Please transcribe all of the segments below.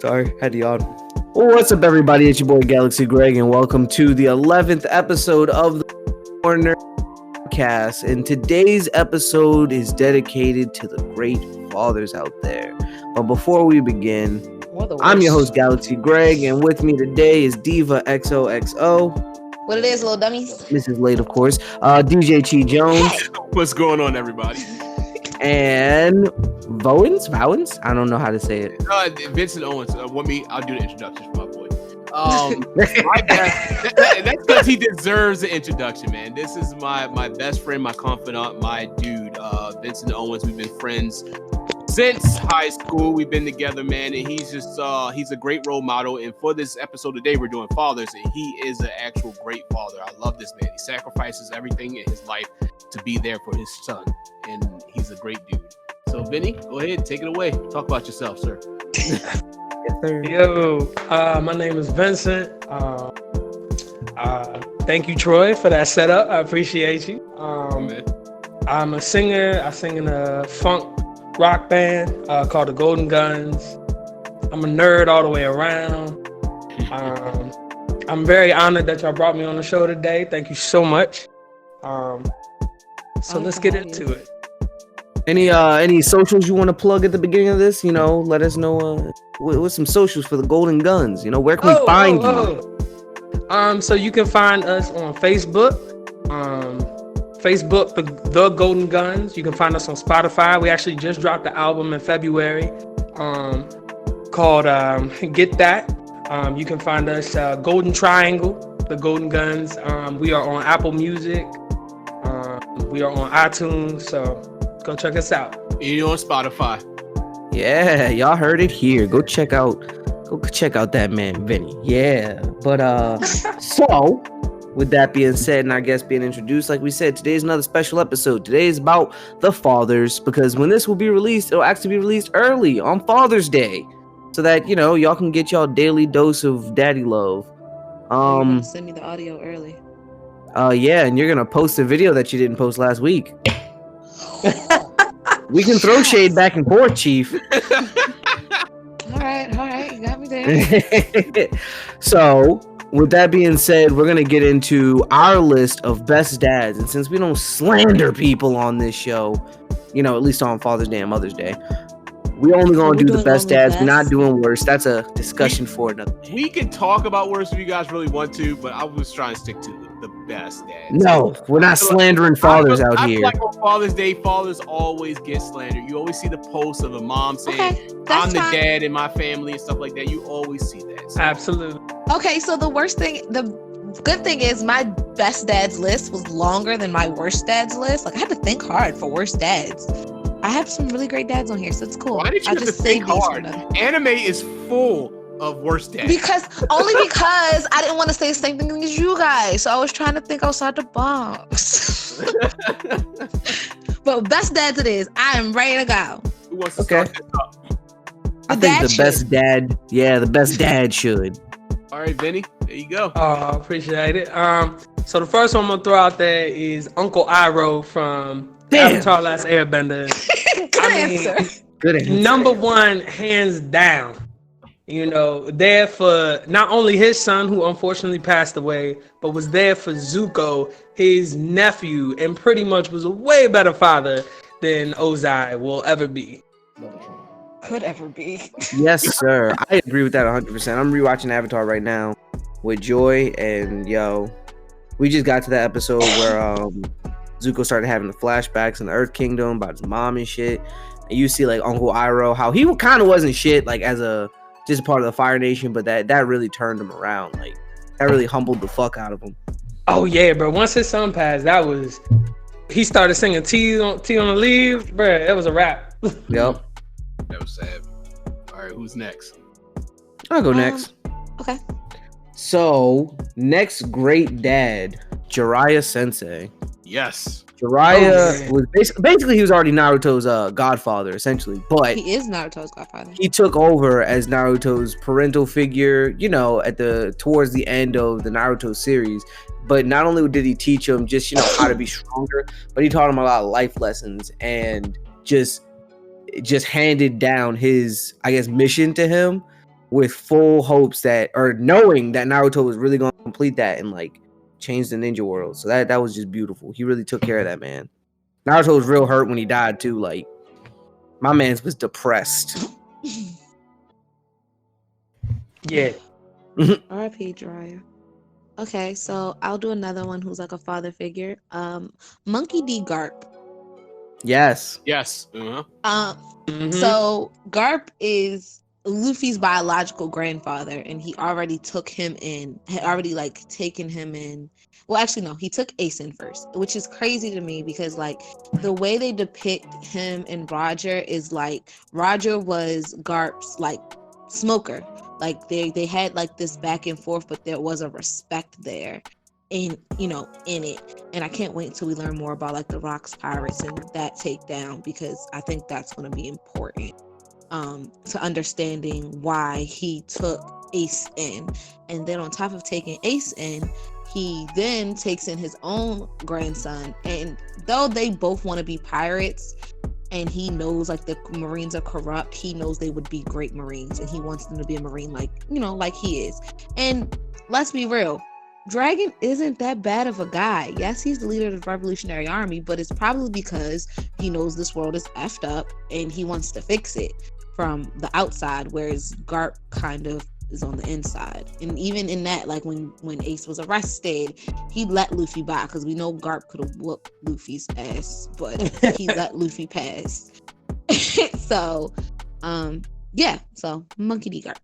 Sorry, had to yawn. Well, what's up, everybody? It's your boy Galaxy Greg, and welcome to the 11th episode of the Corner Cast. And today's episode is dedicated to the great fathers out there. But before we begin, I'm your host Galaxy Greg, and with me today is Diva XOXO. What it is, little dummies? Mrs. Late, of course. DJ Chi Jones. What's going on, everybody? And Owens? I don't know how to say it. Vincent Owens. Want me? I'll do the introduction for my boy. That's because he deserves the introduction, man. This is my best friend, my confidant, my dude, Vincent Owens. We've been friends since high school. We've been together, man, and he's a great role model. And for this episode today, we're doing fathers, and he is an actual great father. I love this man. He sacrifices everything in his life to be there for his son, and he's a great dude. So, Vinny, go ahead, take it away. Talk about yourself, sir. Yo, my name is Vincent. Thank you, Troy, for that setup. I appreciate you. I'm a singer. I sing in a funk rock band called the Golden Guns. I'm a nerd all the way around. I'm very honored that y'all brought me on the show today. Thank you so much. So let's get into it. Any socials you want to plug at the beginning of this? You know, let us know what's some socials for the Golden Guns. You know, where can we find you? So you can find us on Facebook. Facebook, the Golden Guns. You can find us on Spotify. We actually just dropped the album in February called Get That. You can find us Golden Triangle, the Golden Guns. We are on Apple Music. We are on iTunes. So go check us out. You're on Spotify. Yeah, y'all heard it here. Go check out that man, Vinny. Yeah. But so with that being said, and I guess being introduced, like we said, today's another special episode. Today is about the fathers, because when this will be released, it'll actually be released early on Father's Day, so that, you know, y'all can get y'all daily dose of daddy love. Send me the audio early. Yeah, and you're gonna post a video that you didn't post last week. We can throw shade back and forth, Chief. All right, you got me there. So, with that being said, we're gonna get into our list of best dads, and since we don't slander people on this show, you know, at least on Father's Day and Mother's Day, we only gonna do the best dads. We're not doing worse. That's a discussion for another day. We can talk about worse if you guys really want to, but I was trying to stick to the best dads. No, we're not slandering fathers out here. I feel like on Father's Day, fathers always get slandered. You always see the posts of a mom saying, I'm the dad in my family and stuff like that. You always see that. So. Absolutely. Okay, so the good thing is my best dads list was longer than my worst dads list. Like, I had to think hard for worst dads. I have some really great dads on here, so it's cool. Why did you have to think hard? Anime is full of worst dads. Because I didn't want to say the same thing as you guys, so I was trying to think outside the box. But best dads it is. I am ready to go. Who wants to start this up? I think the best dad should. All right, Vinny, there you go. Oh, appreciate it. So the first one I'm gonna throw out there is Uncle Iroh from Avatar: Last Airbender. Good answer. Number one, hands down. You know, there for not only his son, who unfortunately passed away, but was there for Zuko, his nephew, and pretty much was a way better father than Ozai will ever be. Could ever be. Yes, sir. I agree with that 100%. I'm rewatching Avatar right now with Joy, and we just got to that episode where Zuko started having the flashbacks in the Earth Kingdom about his mom and shit. And you see like Uncle Iroh, how he kind of wasn't shit, like as just a part of the Fire Nation, but that really turned him around. Like that really humbled the fuck out of him. Oh yeah, bro. Once his son passed, he started singing Tea on the Leaves, bro. It was a rap. Yep. That was sad. All right, who's next? I'll go next. Okay. So, next great dad, Jiraiya Sensei. Yes. Jiraiya was basically he was already Naruto's godfather, essentially, but he is Naruto's godfather. He took over as Naruto's parental figure, you know, towards the end of the Naruto series. But not only did he teach him just, you know, how to be stronger, but he taught him a lot of life lessons and just handed down his, I guess, mission to him with full hopes that, or knowing that Naruto was really going to complete that and like change the ninja world. So that was just beautiful. He really took care of that, man. Naruto was real hurt when he died too. Like, my man's was depressed. Yeah. R.I.P. Jiraiya. Okay, so I'll do another one who's like a father figure. Monkey D. Garp. Yes. Yes. So Garp is Luffy's biological grandfather, and he already took him in, had already like taken him in. Well, actually, no, he took Ace in first, which is crazy to me because like the way they depict him and Roger is like Roger was Garp's like smoker. Like they had like this back and forth, but there was a respect there in it. And I can't wait until we learn more about like the Rocks Pirates and that takedown, because I think that's going to be important to understanding why he took Ace in. And then on top of taking Ace in, he then takes in his own grandson. And though they both want to be pirates, and he knows like the Marines are corrupt, he knows they would be great Marines, and he wants them to be a Marine like he is. And let's be real, Dragon isn't that bad of a guy. Yes, he's the leader of the Revolutionary Army, but it's probably because he knows this world is effed up and he wants to fix it from the outside, whereas Garp kind of is on the inside. And even in that, like when Ace was arrested, he let Luffy by, because we know Garp could have whooped Luffy's ass, but he let Luffy pass. So Monkey D. Garp.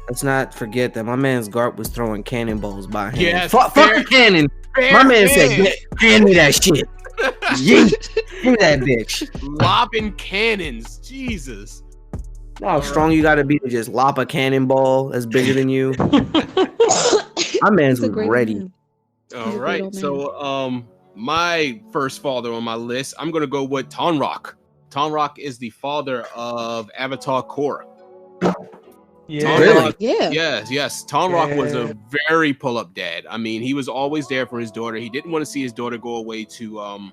Let's not forget that my man's Garp was throwing cannonballs by him. Yes, fuck the cannon. My man said, hand me that shit. Yeet. Give me that bitch. Lobbing cannons. Jesus. Know how strong you gotta be to just lop a cannonball that's bigger than you. My man's was ready. Man. All right. So my first father on my list, I'm gonna go with Tonrock. Tonrock is the father of Avatar Korra. Yeah. Really? Yeah. Yes. Tonrock was a very pull-up dad. I mean, he was always there for his daughter. He didn't want to see his daughter go away to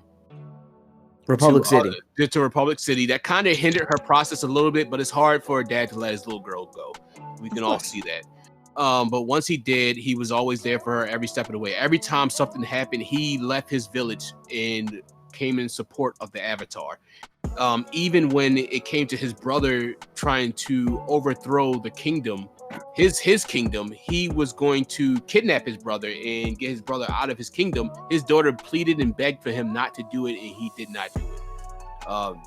Republic City. To Republic City. That kind of hindered her process a little bit, but it's hard for a dad to let his little girl go. We can all see that. But once he did, he was always there for her every step of the way. Every time something happened, he left his village and came in support of the Avatar. Even when it came to his brother trying to overthrow the kingdom, his kingdom, he was going to kidnap his brother and get his brother out of his kingdom. His daughter pleaded and begged for him not to do it, and he did not do it.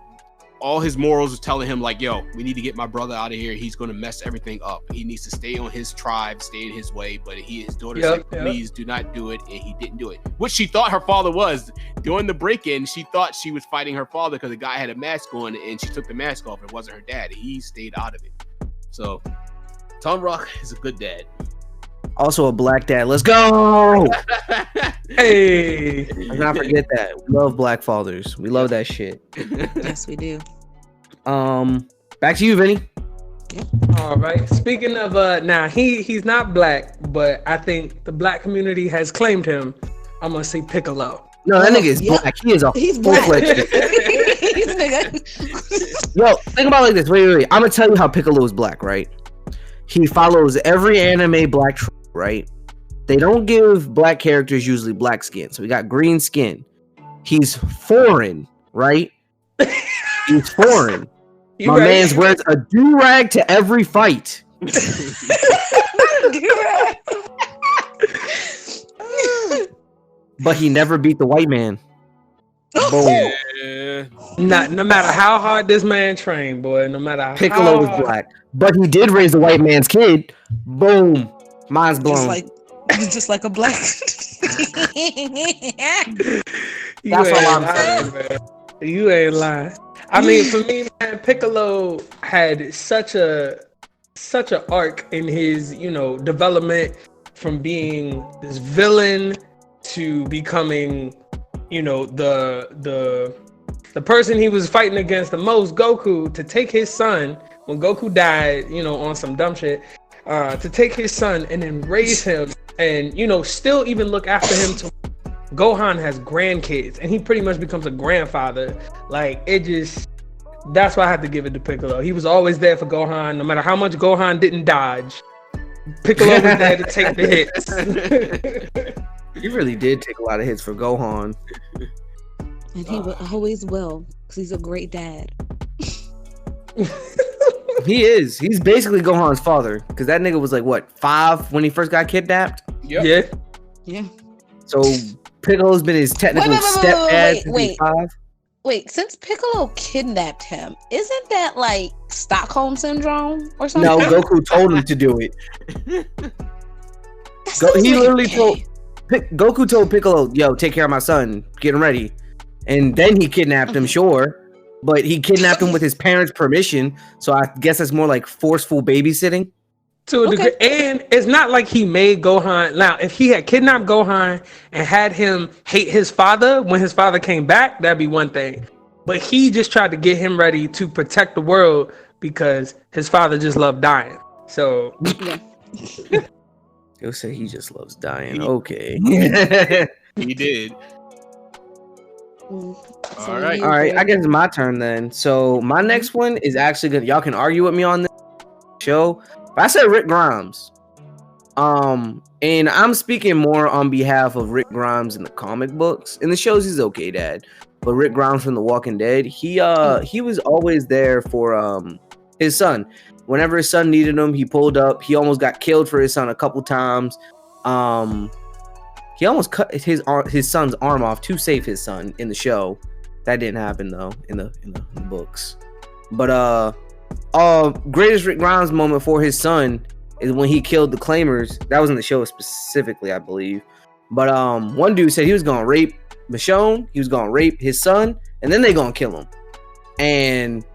All his morals was telling him like, yo, we need to get my brother out of here. He's going to mess everything up. He needs to stay on his tribe, stay in his way. But his daughter said, please do not do it. And he didn't do it. Which she thought her father was. During the break-in, she thought she was fighting her father because the guy had a mask on and she took the mask off. It wasn't her dad. He stayed out of it. So Tonrock is a good dad. Also a black dad. Let's go. Hey. Let's not forget that. We love black fathers. We love that shit. Yes, we do. Back to you, Vinny. All right. Speaking of now he's not black, but I think the black community has claimed him. I'm gonna say Piccolo. No, that nigga is black. He is He's black. He's nigga. Yo, think about it like this. Wait. I'm gonna tell you how Piccolo is black, right? He follows every anime black trope, right? They don't give black characters usually black skin. So we got green skin. He's foreign, right? He's foreign. My man's wears a do-rag to every fight. But he never beat the white man. Boom. Yeah. No matter how hard this man trained, boy. No matter how Piccolo was black, but he did raise the white man's kid. Boom. Mind's blown. Just like a black. That's all I'm saying, man. You ain't lying. I mean, for me, man, Piccolo had such a arc in his, development from being this villain to becoming, the person he was fighting against the most, Goku, to take his son when Goku died, on some dumb shit, to take his son and then raise him and, still even look after him to Gohan has grandkids and he pretty much becomes a grandfather. Like, it just, That's why I had to give it to Piccolo. He was always there for Gohan, no matter how much Gohan didn't dodge. Piccolo was there to take the hits. He really did take a lot of hits for Gohan. And he always will, because he's a great dad. He is. He's basically Gohan's father, because that nigga was like, what, 5 when he first got kidnapped? Yep. Yeah. So Piccolo's been his technical stepdad since he's 5. Wait, since Piccolo kidnapped him, isn't that like Stockholm syndrome or something? No, Goku told him to do it. He literally told Goku told Piccolo, "Yo, take care of my son, get him ready," and then he kidnapped him. Sure, but he kidnapped him with his parents' permission. So I guess that's more like forceful babysitting. To a degree, and it's not like he made Gohan. Now, if he had kidnapped Gohan and had him hate his father when his father came back, that'd be one thing. But he just tried to get him ready to protect the world because his father just loved dying. So, You'll say he just loves dying. Okay. He did. So All right. All right. I guess it's my turn then. So my next one is actually good. Y'all can argue with me on this show. But I said Rick Grimes. And I'm speaking more on behalf of Rick Grimes in the comic books. In the shows, he's okay, Dad. But Rick Grimes from The Walking Dead, he was always there for his son. Whenever his son needed him, he pulled up. He almost got killed for his son a couple times. He almost cut his son's arm off to save his son in the show. That didn't happen though in the books. But greatest Rick Grimes moment for his son is when he killed the Claimers. That was in the show specifically, I believe. But one dude said he was gonna rape Michonne, he was gonna rape his son, and then they gonna kill him. And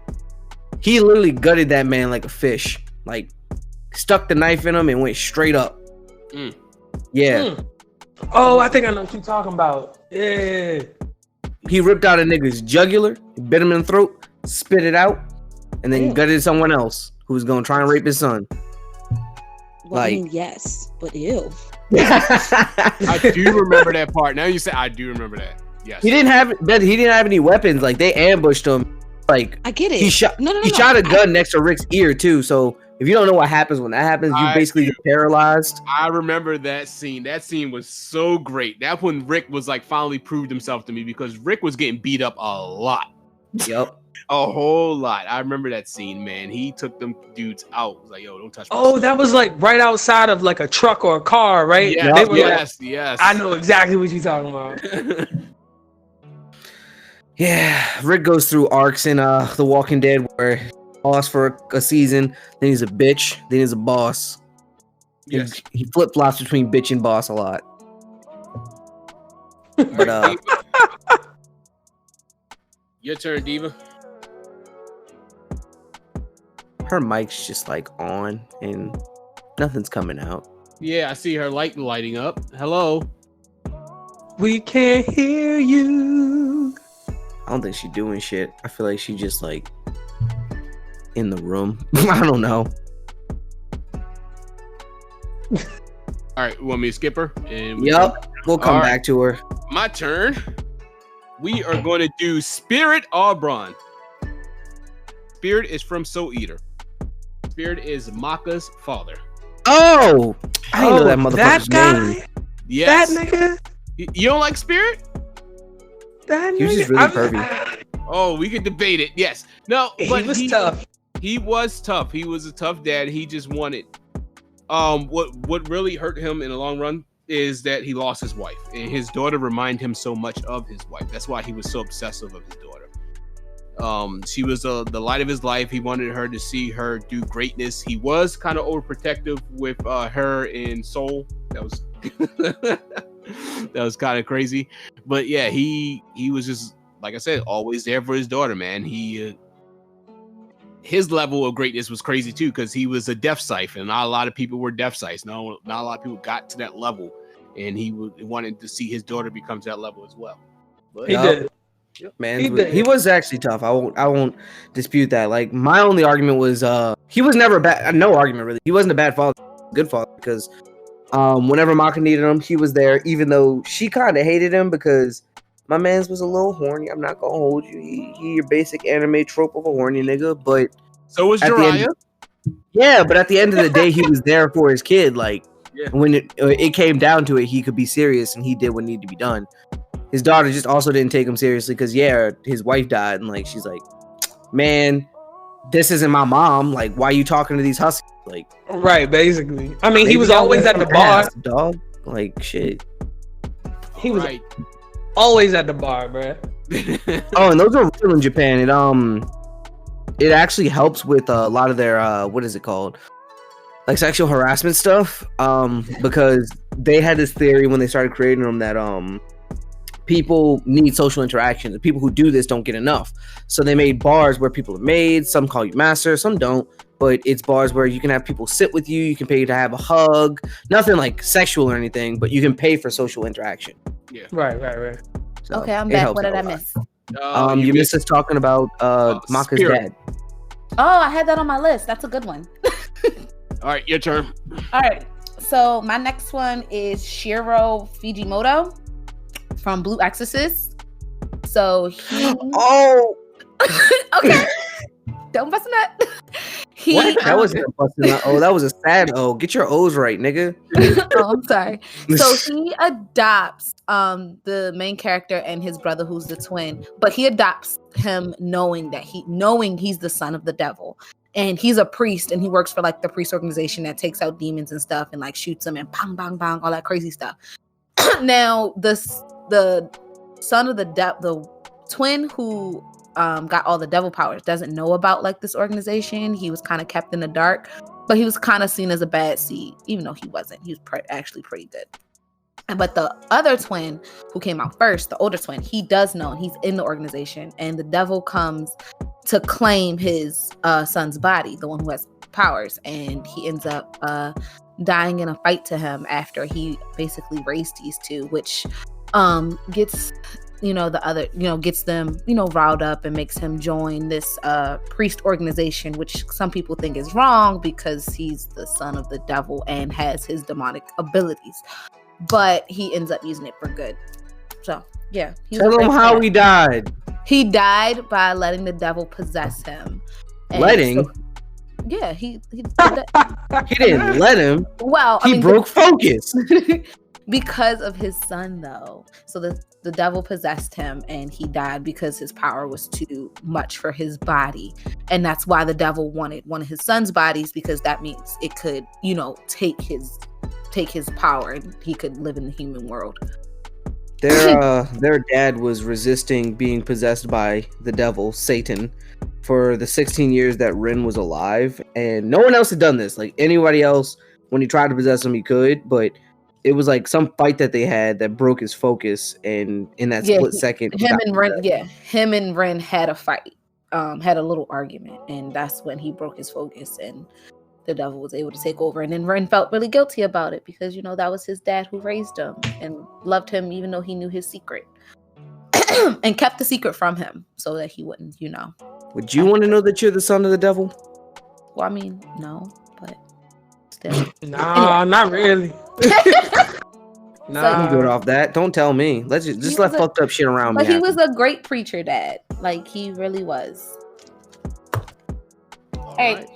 he literally gutted that man like a fish. Like stuck the knife in him and went straight up. Yeah. Oh, I think I know what you're talking about. Yeah. He ripped out a nigga's jugular, bit him in the throat, spit it out, and then gutted someone else who was gonna try and rape his son. Well, I mean, yes, but ew. I do remember that part. Now you say I do remember that. Yes. He didn't have any weapons. Like they ambushed him. Like I get it. He shot a gun next to Rick's ear too. So if you don't know what happens when that happens, you basically get paralyzed. I remember that scene. That scene was so great. That's when Rick was like finally proved himself to me because Rick was getting beat up a lot. Yep. A whole lot. I remember that scene, man. He took them dudes out. Was like, yo, don't touch me. Oh, that was like right outside of like a truck or a car, right? Yeah, they were yes. I know exactly what you're talking about. Yeah, Rick goes through arcs in The Walking Dead where he's a boss for a season, then he's a bitch, then he's a boss. Yes. He flip-flops between bitch and boss a lot. But your turn, Diva. Her mic's just like on and nothing's coming out. Yeah, I see her light lighting up. Hello. We can't hear you. I don't think she's doing shit. I feel like she just like in the room. I don't know. All right, you want me to skip her? Yep, we'll come back to her. My turn. We are going to do Spirit Aubrun. Spirit is from Soul Eater. Spirit is Maka's father. Oh, I didn't know that motherfucker's name. Yes. That nigga. You don't like Spirit? That he was just really pervy. Oh, we could debate it. Yes. No, but he was tough. He was tough. He was a tough dad. He just wanted. What really hurt him in the long run is that he lost his wife, and his daughter reminded him so much of his wife. That's why he was so obsessive of his daughter. She was the light of his life. He wanted her to see her do greatness. He was kind of overprotective with her in Soul. That was that was kind of crazy. But yeah, he was just, like I said, always there for his daughter, man. His level of greatness was crazy too, because he was a deaf scythe, and not a lot of people were deaf scythes. Not a lot of people got to that level, and he wanted to see his daughter become to that level as well. But, he did. Man, he was actually tough. I won't dispute that. Like my only argument was he was never bad. No argument really. He wasn't a bad father, good father, because whenever Maka needed him, he was there. Even though she kind of hated him because My man's was a little horny. I'm not gonna hold you. He your basic anime trope of a horny nigga, but So was at the Jiraiya. but at the end of the day, he was there for his kid. Like Yeah. when it came down to it, he could be serious and he did what needed to be done. His daughter just also didn't take him seriously because his wife died and like she's like, man, this isn't my mom. Like, why are you talking to these huskies? Like, Right, basically. I mean, he maybe was I always at the some bar. ass, dog. Like shit. He was Right. always at the bar, bruh. Oh, and those are real in Japan. It actually helps with a lot of their what is it called? Like sexual harassment stuff. Because they had this theory when they started creating them that people need social interaction. The people who do this don't get enough. So they made bars where people are made. Some call you master, some don't. But it's bars where you can have people sit with you. You can pay to have a hug. Nothing like sexual or anything, but you can pay for social interaction. Yeah. Right. So Okay, I'm it back. helps What did out I a lot. miss? You missed us talking about Maka's Spirit. dad. Oh, I had that on my list. That's a good one. All right, your turn. All right. So my next one is Shiro Fujimoto from Blue Exorcist. So he Oh, okay. Don't bust a nut. what? That wasn't a busting out. Oh, that was a sad O. Get your O's right, nigga. Oh, I'm sorry. So he adopts the main character and his brother, who's the twin, but he adopts him knowing he's the son of the devil. And he's a priest and he works for like the priest organization that takes out demons and stuff and like shoots them and bang, bang, bang, all that crazy stuff. Now, the son of the twin who got all the devil powers doesn't know about like this organization. He was kind of kept in the dark, but he was kind of seen as a bad seed, even though he wasn't. He was actually pretty good. But the other twin who came out first, the older twin, he does know, he's in the organization, and the devil comes to claim his son's body, the one who has powers, and he ends up dying in a fight to him after he basically raised these two, which gets gets them riled up and makes him join this priest organization, which some people think is wrong because he's the son of the devil and has his demonic abilities, but he ends up using it for good. So yeah, Tell him how he died. He died by letting the devil possess him. Letting? Yeah, he He didn't let him. Well, He broke focus. because of his son, though. So the devil possessed him and he died because his power was too much for his body. And that's why the devil wanted one of his son's bodies, because that means it could, take his power and he could live in the human world. Their dad was resisting being possessed by the devil, Satan, for the 16 years that Rin was alive, and no one else had done this. Like anybody else, when he tried to possess him, he could, but it was like some fight that they had that broke his focus, and in that split second, him and Ren had a fight, had a little argument, and that's when he broke his focus and the devil was able to take over. And then Ren felt really guilty about it because that was his dad who raised him and loved him even though he knew his secret and kept the secret from him so that he wouldn't Would you want to know that you're the son of the devil? Well, I mean, no, but still. Nah, not really. I'm good off that. Don't tell me. Let's just let fucked up shit around me. But he was a great preacher dad. Like, he really was. All Hey. right.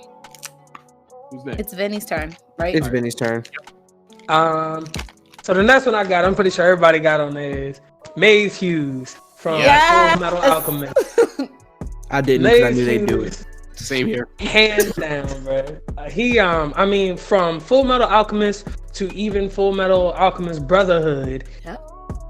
Who's next? It's Vinny's turn, right? It's Vinny's turn. So the next one I got, I'm pretty sure everybody got on there, is Maze Hughes from Yes! Full Metal Alchemist. I didn't because I knew they'd do Hughes, it. Same here. hands down, bro. He, from Full Metal Alchemist to even Full Metal Alchemist Brotherhood, Yep.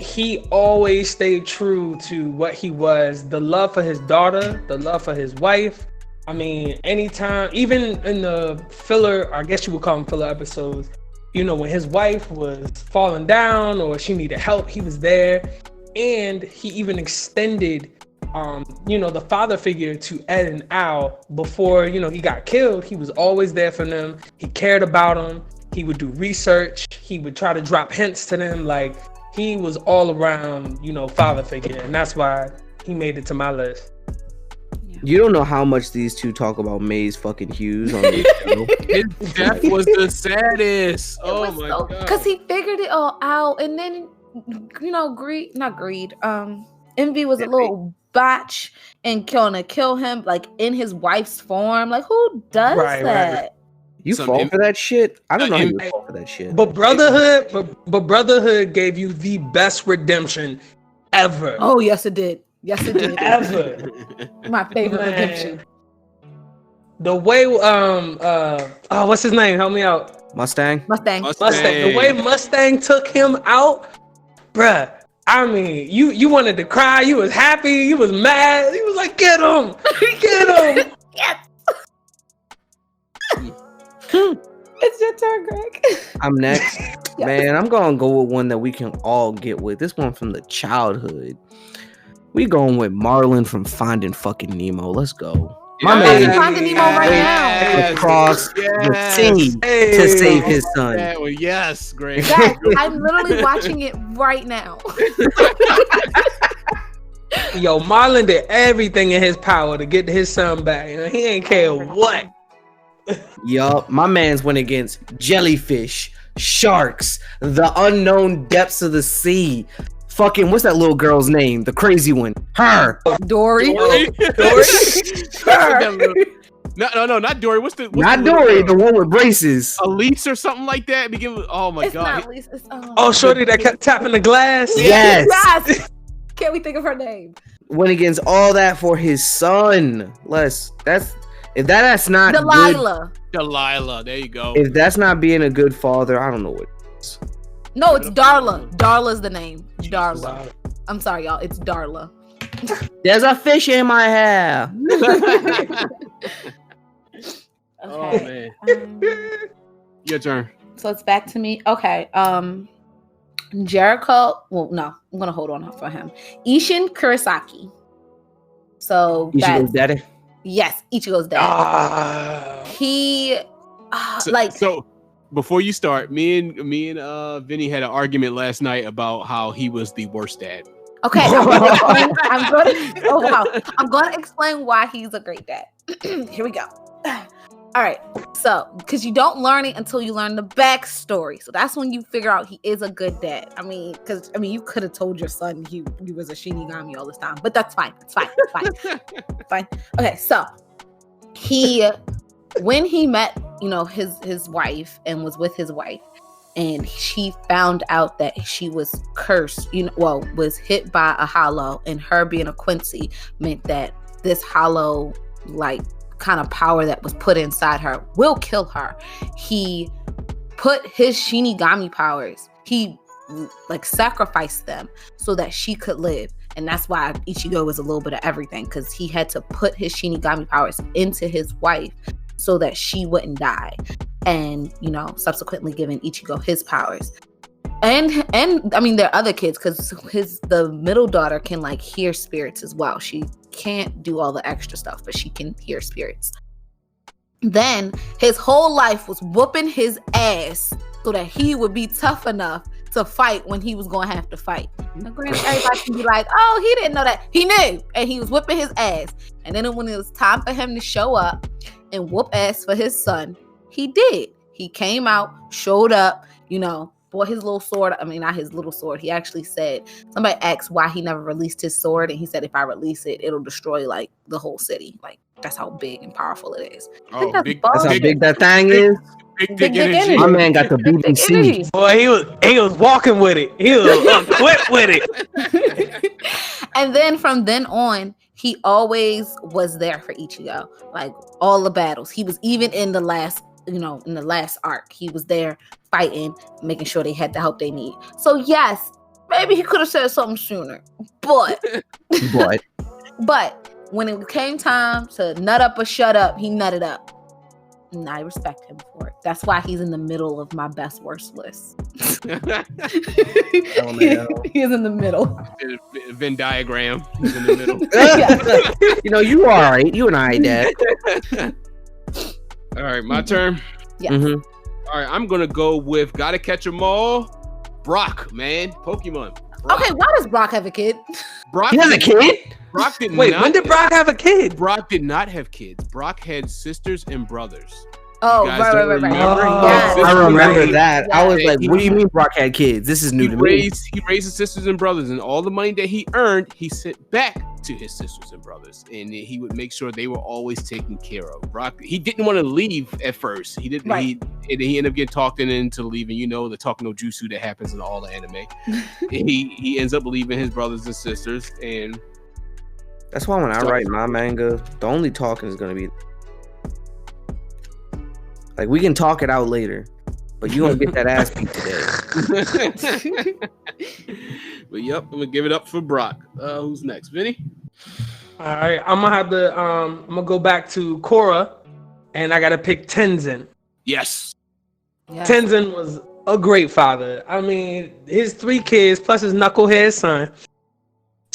he always stayed true to what he was. The love for his daughter, the love for his wife. I mean, anytime, even in the filler, I guess you would call them filler episodes, when his wife was falling down or she needed help, he was there. And he even extended, the father figure to Ed and Al before, he got killed. He was always there for them. He cared about them. He would do research. He would try to drop hints to them. Like, he was all around, father figure. And that's why he made it to my list. You don't know how much these two talk about Maze fucking Hughes on this show. His death was the saddest. Oh my god. Because he figured it all out, and then, not greed. Envy was a little botch and gonna kill him like in his wife's form. Like, who does that? You fall for that shit? I don't know how you fall for that shit. But Brotherhood gave you the best redemption ever. Oh yes, it did. Yes, it did. Ever. My favorite redemption. The way what's his name? Help me out. Mustang. The way Mustang took him out, bruh. I mean, you wanted to cry. You was happy. You was mad. You was like, get him, get him. Yes. It's your turn, Greg. I'm next. Yes. Man, I'm gonna go with one that we can all get with. This one from the childhood. We going with Marlin from Finding Fucking Nemo. Let's go. My man Finding Nemo right now. Across the sea to save his son. Yes, great. Yes, I'm literally watching it right now. Yo, Marlon did everything in his power to get his son back. You know, he ain't care what. Yup, my man's went against jellyfish, sharks, the unknown depths of the sea. Fucking, what's that little girl's name? The crazy one. Her. Dory. Her. No, not Dory. What's not Dory, the one with braces. Elise or something like that. Begin with, oh my god. Not Elise, shorty that kept tapping the glass. Yes. Yes. Can't we think of her name? Went against all that for his son. That's not Delilah. Good, Delilah. There you go. If that's not being a good father, I don't know what it is. No, it's Darla. Darla's the name. Darla. I'm sorry, y'all. It's Darla. There's a fish in my hair. Oh man. Your turn. So it's back to me. Okay. Jericho. Well, no, I'm gonna hold on for him. Ishin Kurosaki. So Ichigo's daddy. Yes, Ichigo's dad. He so before you start, me and Vinny had an argument last night about how he was the worst dad. Okay, I'm going to explain why he's a great dad. Here we go. All right, so because you don't learn it until you learn the backstory, so that's when you figure out he is a good dad. I mean, you could have told your son he was a Shinigami all this time, but that's fine. It's fine. Fine. Okay, so when he met, his wife and was with his wife, and she found out that she was cursed, was hit by a hollow, and her being a Quincy meant that this hollow, kind of power that was put inside her will kill her. He put his Shinigami powers, he sacrificed them so that she could live. And that's why Ichigo was a little bit of everything, because he had to put his Shinigami powers into his wife so that she wouldn't die. And, subsequently giving Ichigo his powers. And I mean, there are other kids, because the middle daughter can hear spirits as well. She can't do all the extra stuff, but she can hear spirits. Then his whole life was whooping his ass so that he would be tough enough to fight when he was going to have to fight. Now, granted, everybody can be like, oh, he didn't know that. He knew, and he was whipping his ass. And then when it was time for him to show up and whoop ass for his son, he did. He came out, showed up, bought his little sword. I mean, not his little sword. He actually said, somebody asked why he never released his sword, and he said, if I release it, it'll destroy the whole city. That's how big and powerful it is. Oh, that's how big that thing is. Big energy. My man got the BBC. Boy, he was walking with it. He was equipped with it. And then from then on, he always was there for Ichigo. All the battles. He was even in the last arc. He was there fighting, making sure they had the help they need. So yes, maybe he could have said something sooner. But when it came time to nut up or shut up, he nutted up. And I respect him for it. That's why he's in the middle of my best worst list. He is in the middle. Venn diagram. He's in the middle. You all right. You and I, Dad. All right, my turn. Yes. Mm-hmm. All right, I'm gonna go with Gotta Catch 'Em All. Brock, man, Pokemon. Brock. Okay, why does Brock have a kid? Brock he has a kid. Brock did Wait, when did Brock have a kid? Brock did not have kids. Brock had sisters and brothers. Oh, You guys right. don't remember? Oh, Yes. I remember Right. that. I was like, Yeah. "What do you mean Brock had kids? This is new He to me." raised his sisters and brothers, and all the money that he earned, he sent back to his sisters and brothers, and he would make sure they were always taken care of. Brock, he didn't want to leave at first. He didn't. Right. He ended up getting talked into leaving. You know, the talk no jutsu that happens in all the anime. he ends up leaving his brothers and sisters, and That's why when I write my manga, the only talking is gonna be like we can talk it out later, but you gonna get that ass beat today. But yep, I'm gonna give it up for Brock. Who's next, Vinny? All right, I'm gonna go back to Korra, and I gotta pick Tenzin. Yes. Yes. Tenzin was a great father. I mean, his 3 kids plus his knucklehead son.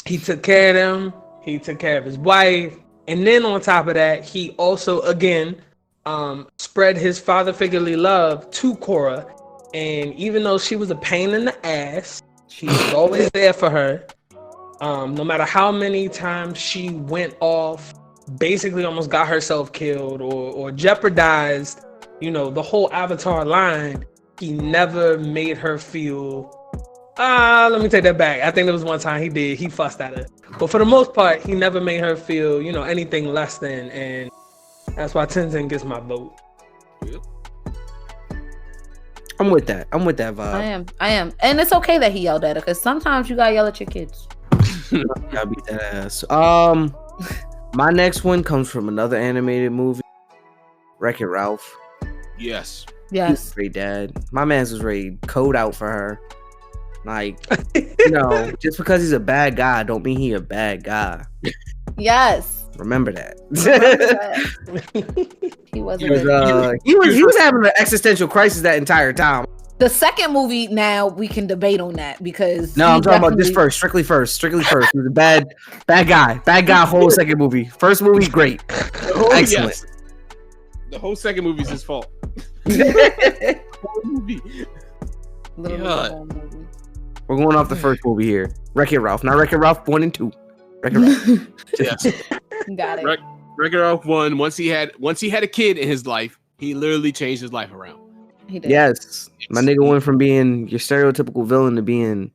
He took care of them. He took care of his wife, and then on top of that, he also again spread his father figurely love to Korra. And even though she was a pain in the ass, he was always there for her. No matter how many times she went off, basically almost got herself killed or jeopardized, the whole Avatar line, he never made her feel. Let me take that back. I think there was one time he fussed at her. But for the most part, he never made her feel, anything less than. And that's why Tenzin gets my vote. I'm with that vibe. I am. And it's okay that he yelled at her, because sometimes you gotta yell at your kids. Gotta beat that ass. My next one comes from another animated movie, Wreck-It Ralph. Yes. Yes. Great dad. My man's was ready to code out for her. Like, just because he's a bad guy don't mean he a bad guy. Yes. Remember that. He wasn't. He was having an existential crisis that entire time. The second movie, now we can debate on that, because No, I'm talking about this first. Strictly first. He was a bad guy. Whole second movie. First movie, great, excellent. Yes. The whole second movie is his fault. Whole movie. Literally the whole movie. We're going off the first movie here. Wreck-It Ralph, not Wreck-It Ralph 1 and 2. Wreck-It Ralph. Yes. Got it. Wreck-It Ralph 1. Once he had a kid in his life, he literally changed his life around. He did. Yes, my nigga went from being your stereotypical villain to being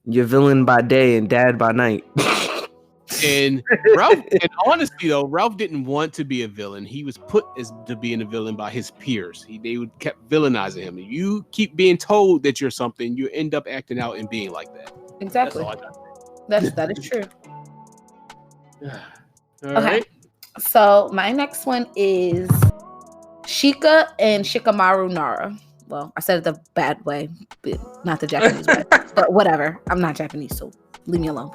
your villain by day and dad by night. And Ralph, and honestly though, Ralph didn't want to be a villain. He was put as to being a villain by his peers. They would kept villainizing him. You keep being told that you're something, you end up acting out and being like that. Exactly. That is true. All right. So my next one is Shika and Shikamaru Nara. Well, I said it the bad way, but not the Japanese way. But whatever. I'm not Japanese, so leave me alone.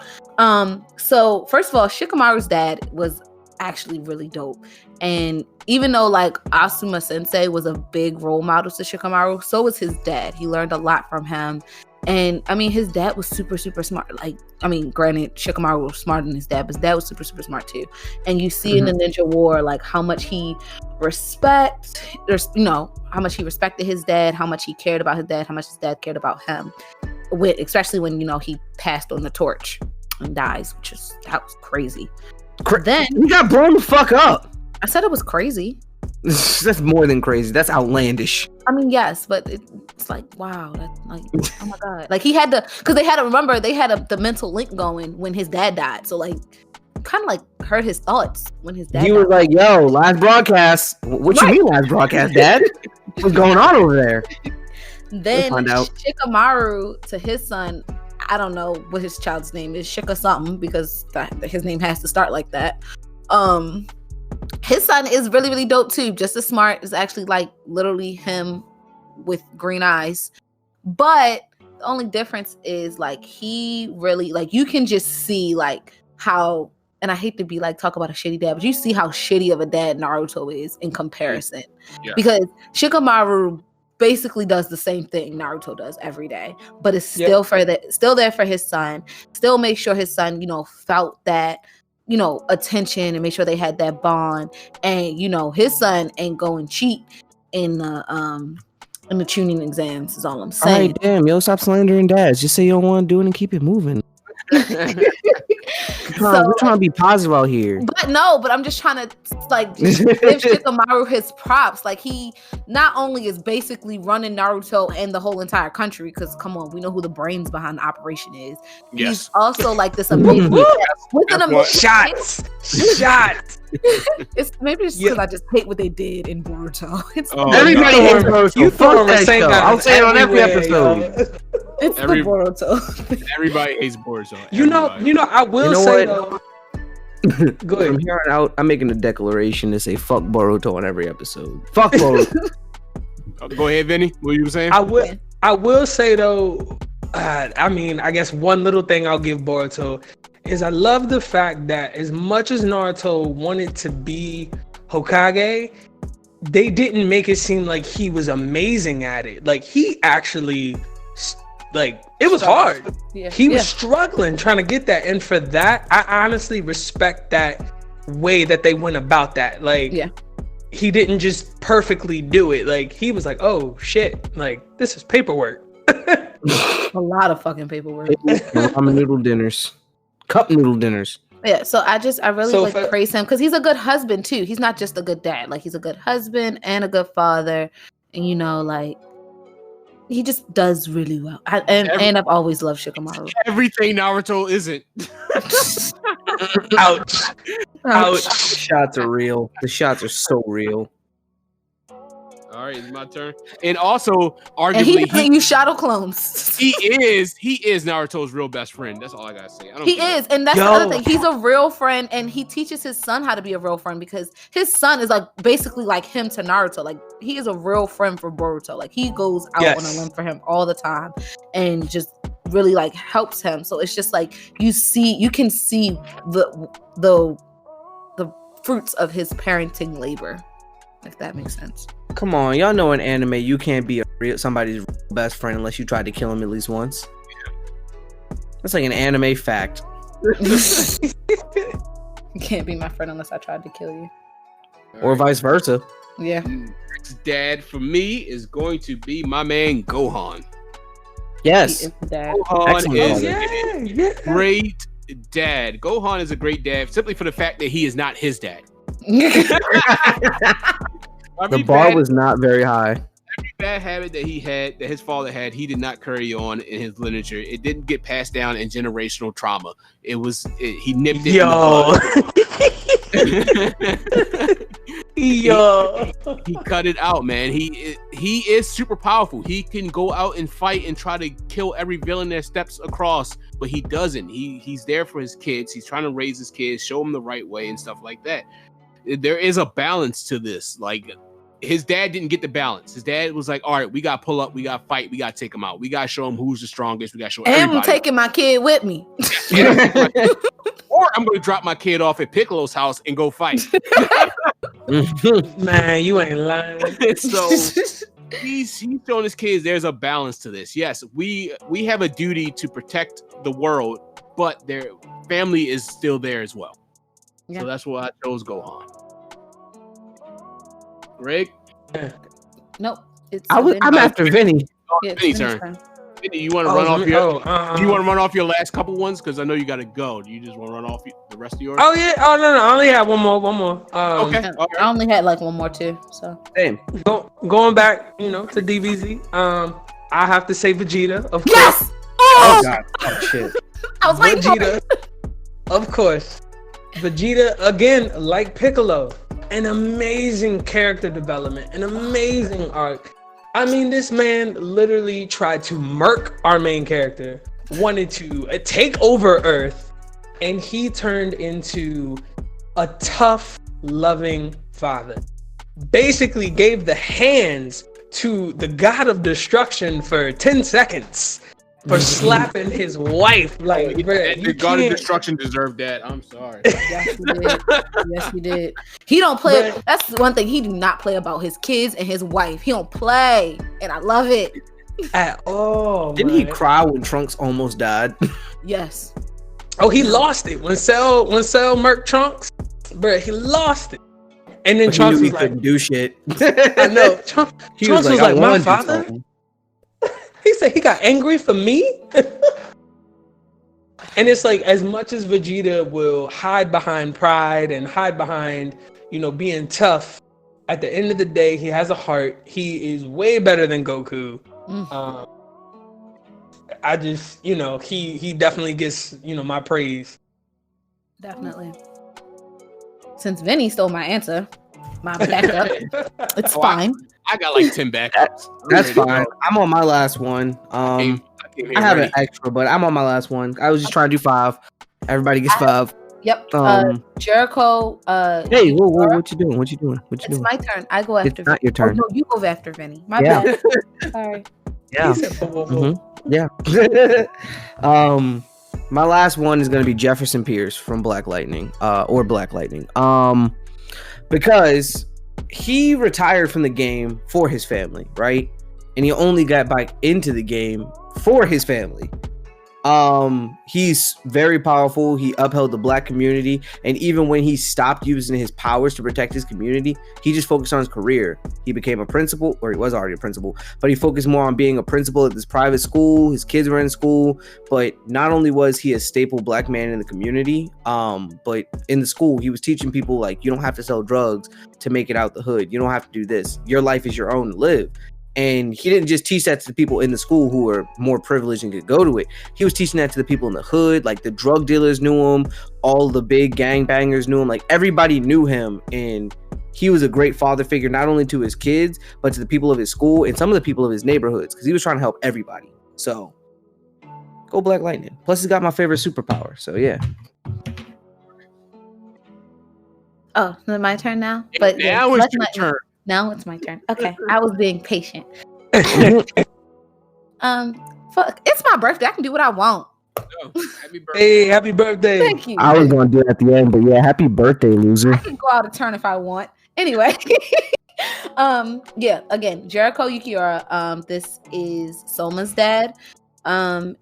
So first of all, Shikamaru's dad was actually really dope. And even though like Asuma Sensei was a big role model to Shikamaru, so was his dad. He learned a lot from him. And I mean, his dad was super, super smart. Like, I mean, granted, Shikamaru was smarter than his dad, but his dad was super, super smart too. And you see in the Ninja War, like how much he how much he respected his dad, how much he cared about his dad, how much his dad cared about him. Especially when, he passed on the torch and dies, that was crazy. Then he got blown the fuck up. I said it was crazy. That's more than crazy. That's outlandish. I mean, yes, but it's like, wow, that's like, oh my god, like he had to, because they had to remember they had the mental link going when his dad died, so like, kind of like hurt his thoughts when his dad. He died. was like, "Yo, last broadcast. What you mean last broadcast, Dad? What's going on over there?" Then Shikamaru to his son, I don't know what his child's name is, Shika something, because his name has to start like that. His son is really, really dope too. Just as smart. It's actually like literally him with green eyes. But the only difference is like he really, like, you can just see like how, and I hate to be like talk about a shitty dad, but you see how shitty of a dad Naruto is in comparison. Yeah. Because Shikamaru basically does the same thing Naruto does every day, but it's still still there for his son. Still make sure his son, felt that, attention, and make sure they had that bond. And his son ain't going cheat in the tuning exams. Is all I'm saying. All right, damn, yo, stop slandering dads. Just say you don't want to do it and keep it moving. We're trying to be positive out here. But I'm just trying to like just give Shikamaru his props. Like he not only is basically running Naruto and the whole entire country, because come on, we know who the brains behind the operation is. Yes. He's also like this amazing with an amazing shots. It's maybe it's because I just hate what they did in Boruto. Everybody hates Boruto. You Fuck that same show. guy I'll say it on every everywhere, episode. It's the Boruto. Everybody hates Boruto. You know, I will say though. Go ahead. From here on out, I'm making a declaration to say fuck Boruto on every episode. Fuck Boruto. Go ahead, Vinny. What you were saying? I will say though. I mean, I guess one little thing I'll give Boruto is I love the fact that as much as Naruto wanted to be Hokage, they didn't make it seem like he was amazing at it. Like he actually, like it was hard. He was struggling trying to get that, and for that, I honestly respect that way that they went about that. Like, he didn't just perfectly do it. Like he was like, oh shit, like this is paperwork. A lot of fucking paperwork. Ramen noodle dinners. Cup noodle dinners. Yeah, so I really praise him because he's a good husband too. He's not just a good dad; like he's a good husband and a good father, and like he just does really well. And I've always loved Shikamaru. Everything Naruto isn't. Ouch! Ouch! The shots are real. The shots are so real. All right, it's my turn. And also, arguably, and he doesn't use shadow clones. He is Naruto's real best friend. That's all I gotta say. He is, and that's the other thing. He's a real friend, and he teaches his son how to be a real friend because his son is like basically like him to Naruto. Like he is a real friend for Boruto. Like he goes out on a limb for him all the time, and just really like helps him. So it's just like you can see the fruits of his parenting labor. If that makes sense. Come on, y'all know in anime you can't be somebody's best friend unless you tried to kill him at least once. That's like an anime fact. You can't be my friend unless I tried to kill you. Or vice versa. Yeah. Next dad for me is going to be my man Gohan. Yes. He is the dad. Gohan is a great dad. Gohan is a great dad simply for the fact that he is not his dad. The bar was not very high. Every bad habit that he had, that his father had, he did not carry on in his lineage. It didn't get passed down in generational trauma. He nipped it. He cut it out, man. He is super powerful. He can go out and fight and try to kill every villain that steps across, but he doesn't. He's there for his kids. He's trying to raise his kids, show them the right way and stuff like that. There is a balance to this. Like his dad didn't get the balance. His dad was like, all right, we got to pull up, we got to fight, we got to take him out. We got to show him who's the strongest. We got to show everybody. And I'm taking my kid with me. Or I'm going to drop my kid off at Piccolo's house and go fight. Man, you ain't lying. So he's showing his kids there's a balance to this. Yes, we have a duty to protect the world, but their family is still there as well. Yeah. So that's why I chose Gohan. Greg? Nope. I'm after Vinny. Vinny's turn. Vinny, you want to run off you want to run off your last couple ones? Because I know you got to go. Do you just want to run off the rest of yours? Oh yeah. Oh no. I only have one more. Okay. I only had like one more too. So same. Going back, to DBZ. I have to say Vegeta. Of course. Yes. Oh God. Oh shit. I was waiting for Vegeta. Of course. Vegeta, again, like Piccolo, an amazing character development, an amazing arc. I mean, this man literally tried to murk our main character, wanted to take over Earth, and he turned into a tough, loving father. Basically gave the hands to the god of destruction for 10 seconds. For slapping his wife, like the God of Destruction deserved that. I'm sorry. Yes, he did. Yes, he did. He don't play. That's one thing he do not play about his kids and his wife. He don't play, and I love it at all. Didn't he cry when Trunks almost died? Yes. Oh, he lost it when Cell murked Trunks, bro. He lost it, and then Trunks was like, couldn't do shit. I know. Trunks was like my father. He said he got angry for me. And it's like, as much as Vegeta will hide behind pride and hide behind, being tough, at the end of the day, he has a heart. He is way better than Goku. I just, he definitely gets, my praise. Definitely. Since Vinny stole my answer, my backup, it's fine. I got like 10 backups. That's fine. I'm on my last one. I have an extra, but I'm on my last one. I was just trying to do 5. Everybody gets 5. Yep. Jericho. Hey, whoa, what you doing? It's my turn. I go after. It's not your turn. Oh, no, you go after Vinny. My bad. Sorry. Yeah. Yeah. My last one is gonna be Jefferson Pierce from Black Lightning. Because he retired from the game for his family, right? And he only got back into the game for his family. He's very powerful. He upheld the black community, and even when he stopped using his powers to protect his community, he just focused on his career. He became a principal, or he was already a principal, but he focused more on being a principal at this private school. His kids were in school, but not only was he a staple black man in the community, but in the school, he was teaching people, like, you don't have to sell drugs to make it out the hood. You don't have to do this. Your life is your own to live. And he didn't just teach that to the people in the school who were more privileged and could go to it. He was teaching that to the people in the hood. Like, the drug dealers knew him. All the big gangbangers knew him. Like, everybody knew him. And he was a great father figure, not only to his kids, but to the people of his school and some of the people of his neighborhoods, because he was trying to help everybody. So, go Black Lightning. Plus, he's got my favorite superpower. So, yeah. Oh, is it my turn now? But now it's your turn. Now it's my turn. Okay, I was being patient. Fuck, it's my birthday. I can do what I want. Oh, happy birthday. Hey, happy birthday. Thank you. I was going to do it at the end, but yeah, happy birthday, loser. I can go out of turn if I want. Anyway. Yeah, again, Jericho Yukiura. This is Soma's dad.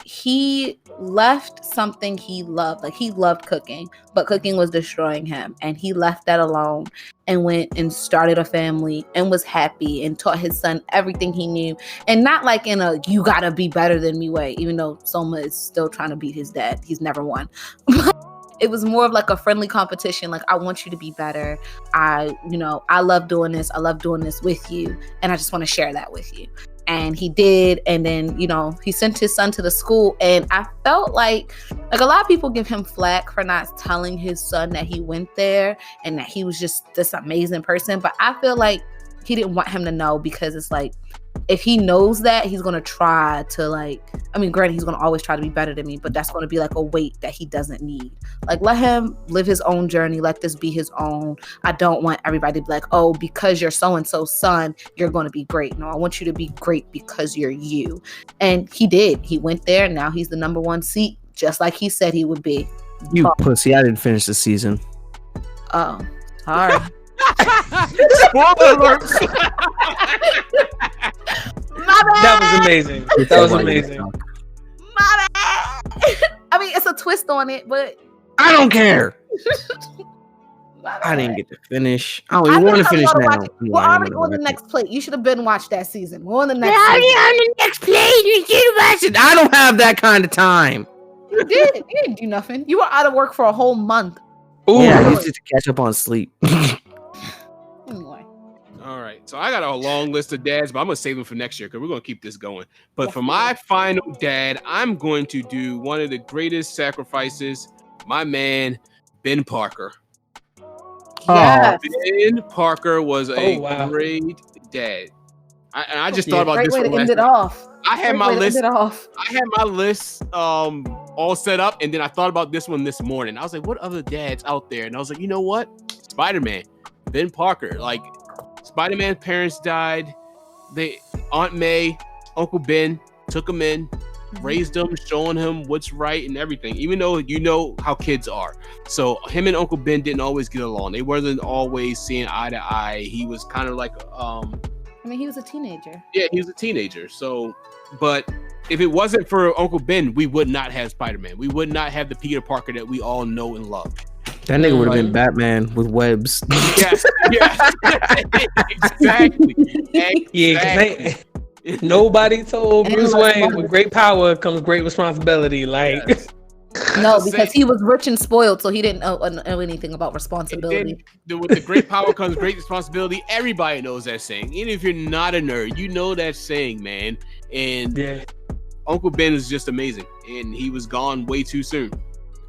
He left something he loved. Like, he loved cooking, but cooking was destroying him, and he left that alone and went and started a family and was happy and taught his son everything he knew, and not like in a you gotta be better than me way, even though Soma is still trying to beat his dad. He's never won. It was more of like a friendly competition. Like, I want you to be better. I love doing this. I love doing this with you, and I just want to share that with you. And he did. And then, he sent his son to the school. And I felt like a lot of people give him flack for not telling his son that he went there and that he was just this amazing person. But I feel like he didn't want him to know, because it's like, if he knows that, he's going to try to granted, he's going to always try to be better than me, but that's going to be like a weight that he doesn't need. Like, let him live his own journey. Let this be his own. I don't want everybody to be like, oh, because you're so-and-so's son, you're going to be great. No, I want you to be great because you're you. And he did. He went there. And now he's the number 1 seat, just like he said he would be. You pussy. I didn't finish the season. Oh, sorry. Spoiler alert. That was amazing. That was amazing. My bad. I mean, it's a twist on it, but I don't care. I didn't get to finish. I don't even want to finish now. We're already on the next plate. You should have been watched that season. We're on the next on the next plate. You should watch it. I don't have that kind of time. You did. You didn't do nothing. You were out of work for a whole month. Ooh. Yeah, I used to catch up on sleep. Anyway. All right, so I got a long list of dads, but I'm gonna save them for next year because we're gonna keep this going. But for my final dad, I'm going to do one of the greatest sacrifices. My man, Ben Parker. Yes. Ben Parker was a great dad. I just thought about this. Great way to end it off. I had my list all set up, and then I thought about this one this morning. I was like, what other dads out there? And I was like, you know what? Spider-Man, Ben Parker. Like, Spider-Man's parents died. Aunt May, Uncle Ben took him in, raised him, showing him what's right and everything, even though you know how kids are. So him and Uncle Ben didn't always get along. They wasn't always seeing eye to eye. He was kind of like he was a teenager. Yeah, he was a teenager. So, but if it wasn't for Uncle Ben, we would not have Spider-Man. We would not have the Peter Parker that we all know and love. That nigga would have been Batman with webs. Yes. Exactly. Yeah, nobody told Bruce Wayne with great power comes great responsibility. Like, No, That's a because saying. he was rich and spoiled, so he didn't know anything about And responsibility. then with the great power comes great responsibility. Everybody knows that saying. Even if you're not a nerd, you know that saying, man. And Yeah. Uncle Ben is just amazing, and he was gone way too soon.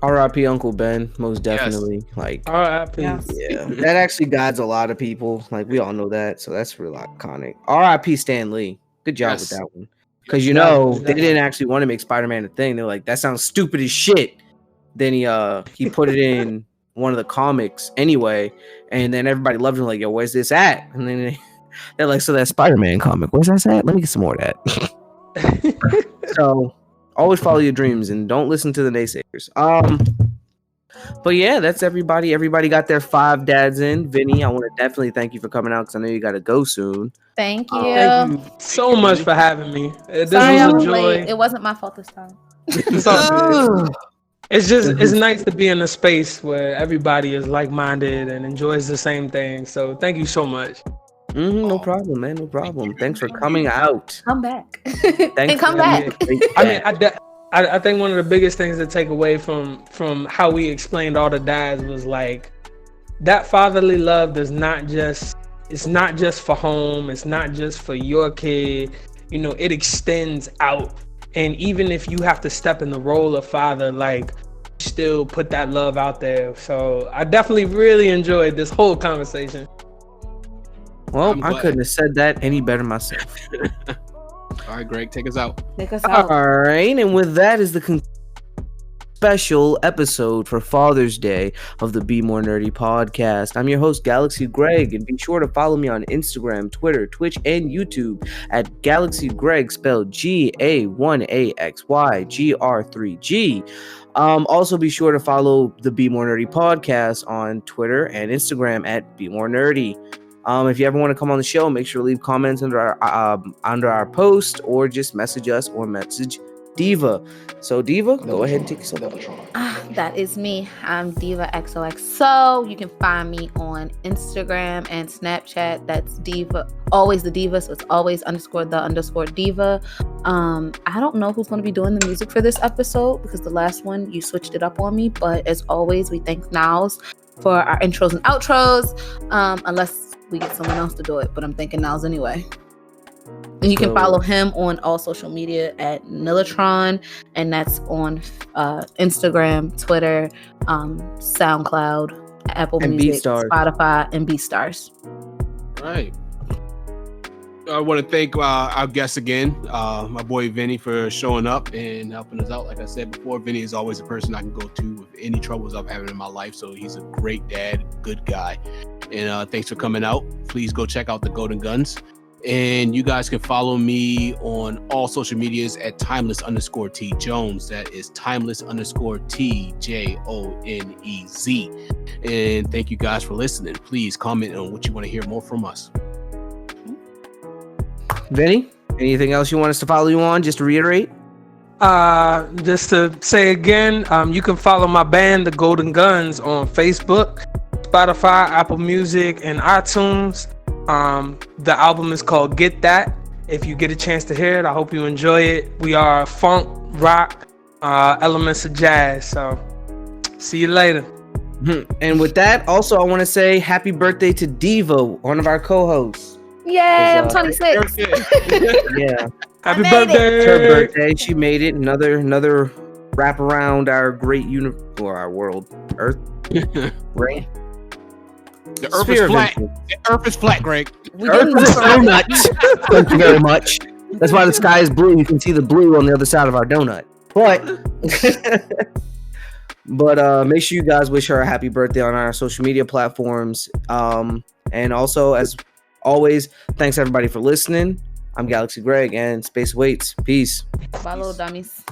R.I.P. Uncle Ben, most definitely. Like, R.I.P. Yes. yeah, that actually guides a lot of people. Like, we all know that, so that's real iconic. R.I.P. Stan Lee. Good job with Yes. that one. Because Exactly. they didn't actually want to make Spider-Man a thing. They're like, that sounds stupid as shit. Then he put it in one of the comics anyway, and then everybody loved him. Like, yo, where's this at? And then they're like, so that Spider-Man comic, where's that at? Let me get some more of that. So always follow your dreams and don't listen to the naysayers. But yeah, that's everybody. Everybody got their 5 dads in. Vinny, I want to definitely thank you for coming out because I know you got to go soon. Thank you. Thank you so much for having me. This Sorry I was was a late. joy. It wasn't my fault this time. It's all good. It's nice to be in a space where everybody is like-minded and enjoys the same thing. So thank you so much. No problem, man. No problem. Thanks for coming out. Come back. Thanks And come for back. being a great I mean, dad. I think one of the biggest things to take away from how we explained all the dads was like that fatherly love it's not just for home, it's not just for your kid, it extends out. And even if you have to step in the role of father, like still put that love out there. So I definitely really enjoyed this whole conversation. Well, I couldn't have said that any better myself. All right, Greg, take us out. Take us out. All right, and with that is the special episode for Father's Day of the Be More Nerdy podcast. I'm your host, Galaxy Greg, and be sure to follow me on Instagram, Twitter, Twitch, and YouTube at Galaxy Greg, spelled GA1AXYGR3G. Also, be sure to follow the Be More Nerdy podcast on Twitter and Instagram at Be More Nerdy. If you ever want to come on the show, make sure to leave comments under our post or just message us or message Diva. So Diva, go ahead and take yourself out. That is me. I'm Diva XOXO. You can find me on Instagram and Snapchat. That's Diva, always the Diva. So it's always _the Diva. I don't know who's going to be doing the music for this episode because the last one you switched it up on me. But as always, we thank Niles for our intros and outros. Unless we get someone else to do it, but I'm thinking Niles anyway. And you can follow him on all social media at Nilitron, and that's on Instagram, Twitter, SoundCloud, Apple and Music, BeatStars. Spotify, and BeatStars. All right. I want to thank our guest again, my boy Vinny, for showing up and helping us out. Like I said before, Vinny is always a person I can go to with any troubles I'm having in my life. So he's a great dad, good guy. And thanks for coming out. Please go check out the Golden Guns. And you guys can follow me on all social medias at timeless_T Jones. That is timeless_T JONEZ. And thank you guys for listening. Please comment on what you want to hear more from us. Vinny, anything else you want us to follow you on? Just to reiterate. Just to say again, you can follow my band, the Golden Guns, on Facebook, Spotify, Apple Music, and iTunes. The album is called Get That. If you get a chance to hear it, I hope you enjoy it. We are funk, rock, elements of jazz. So see you later. And with that, also, I want to say happy birthday to Diva, one of our co-hosts. Yay, I'm 26. Yeah. Happy made it. birthday. It's her birthday. She made it. Another wrap around our great or our world, Earth. Right? The Earth is flat. The Earth is flat, Greg. Earth is so nuts. Thank you very much. That's why the sky is blue. You can see the blue on the other side of our donut. But make sure you guys wish her a happy birthday on our social media platforms. And also, as always, thanks everybody for listening. I'm Galaxy Greg, and Space Waits. Peace. Bye, little dummies.